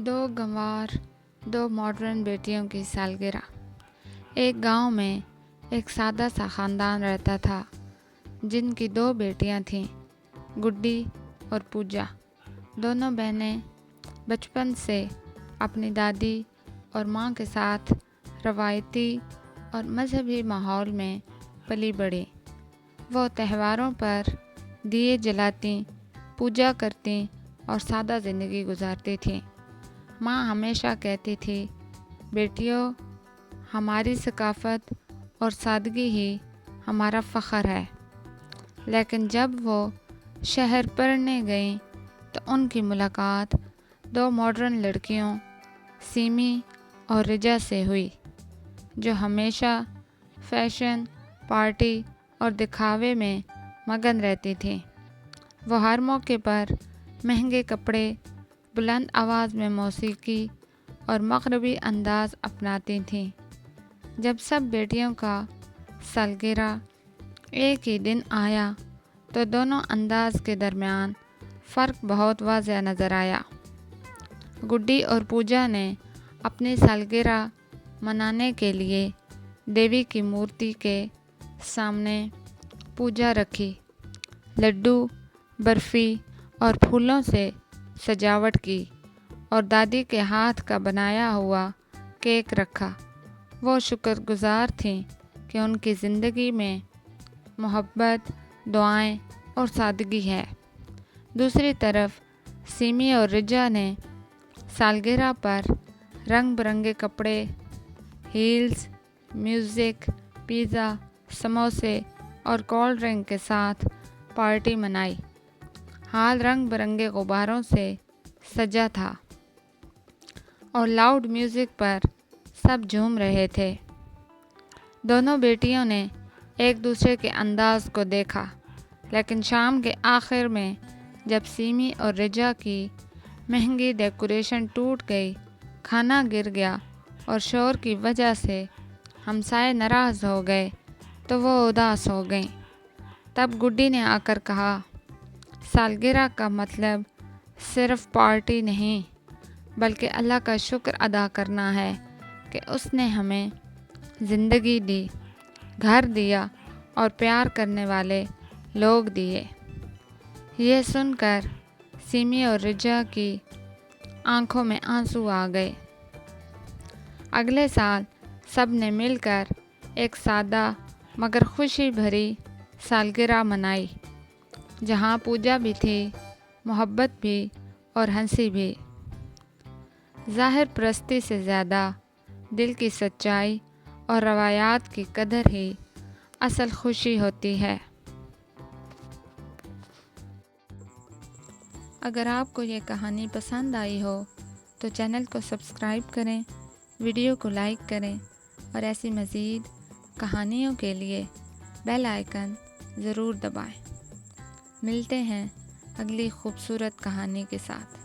دو گنوار دو modern بیٹیوں کی سالگرہ۔ ایک گاؤں میں ایک سادہ سا خاندان رہتا تھا جن کی دو بیٹیاں تھیں، گڈی اور پوجا۔ دونوں بہنیں بچپن سے اپنی دادی اور ماں کے ساتھ روایتی اور مذہبی ماحول میں پلی بڑھیں۔ وہ تہواروں پر دیے جلاتی، پوجا کرتی اور سادہ زندگی گزارتی تھیں۔ ماں ہمیشہ کہتی تھی، بیٹیوں، ہماری ثقافت اور سادگی ہی ہمارا فخر ہے۔ لیکن جب وہ شہر پڑھنے گئیں تو ان کی ملاقات دو ماڈرن لڑکیوں سیمی اور رجا سے ہوئی، جو ہمیشہ فیشن، پارٹی اور دکھاوے میں مگن رہتی تھیں۔ وہ ہر موقع پر مہنگے کپڑے، بلند آواز میں موسیقی اور مغربی انداز اپناتی تھیں۔ جب سب بیٹیوں کا سالگرہ ایک ہی دن آیا تو دونوں انداز کے درمیان فرق بہت واضح نظر آیا۔ گڈی اور پوجا نے اپنی سالگرہ منانے کے لیے دیوی کی مورتی کے سامنے پوجا رکھی، لڈو، برفی اور پھولوں سے سجاوٹ کی اور دادی کے ہاتھ کا بنایا ہوا کیک رکھا۔ وہ شکر گزار تھیں کہ ان کی زندگی میں محبت، دعائیں اور سادگی ہے۔ دوسری طرف سیمی اور رجا نے سالگرہ پر رنگ برنگے کپڑے، ہیلز، میوزک، پیزا، سموسے اور کولڈ ڈرنک کے ساتھ پارٹی منائی۔ ہال رنگ برنگے غباروں سے سجا تھا اور لاؤڈ میوزک پر سب جھوم رہے تھے۔ دونوں بیٹیوں نے ایک دوسرے کے انداز کو دیکھا، لیکن شام کے آخر میں جب سیمی اور رجا کی مہنگی ڈیکوریشن ٹوٹ گئی، کھانا گر گیا اور شور کی وجہ سے ہمسائے ناراض ہو گئے تو وہ اداس ہو گئیں۔ تب گڈی نے آ کر کہا، سالگرہ کا مطلب صرف پارٹی نہیں، بلکہ اللہ کا شکر ادا کرنا ہے کہ اس نے ہمیں زندگی دی، گھر دیا اور پیار کرنے والے لوگ دیے۔ یہ سن کر سیمی اور رجا کی آنکھوں میں آنسو آ گئے۔ اگلے سال سب نے مل کر ایک سادہ مگر خوشی بھری سالگرہ منائی، جہاں پوجا بھی تھی، محبت بھی اور ہنسی بھی۔ ظاہر پرستی سے زیادہ دل کی سچائی اور روایات کی قدر ہی اصل خوشی ہوتی ہے۔ اگر آپ کو یہ کہانی پسند آئی ہو تو چینل کو سبسکرائب کریں، ویڈیو کو لائک کریں اور ایسی مزید کہانیوں کے لیے بیل آئیکن ضرور دبائیں۔ ملتے ہیں اگلی خوبصورت کہانی کے ساتھ۔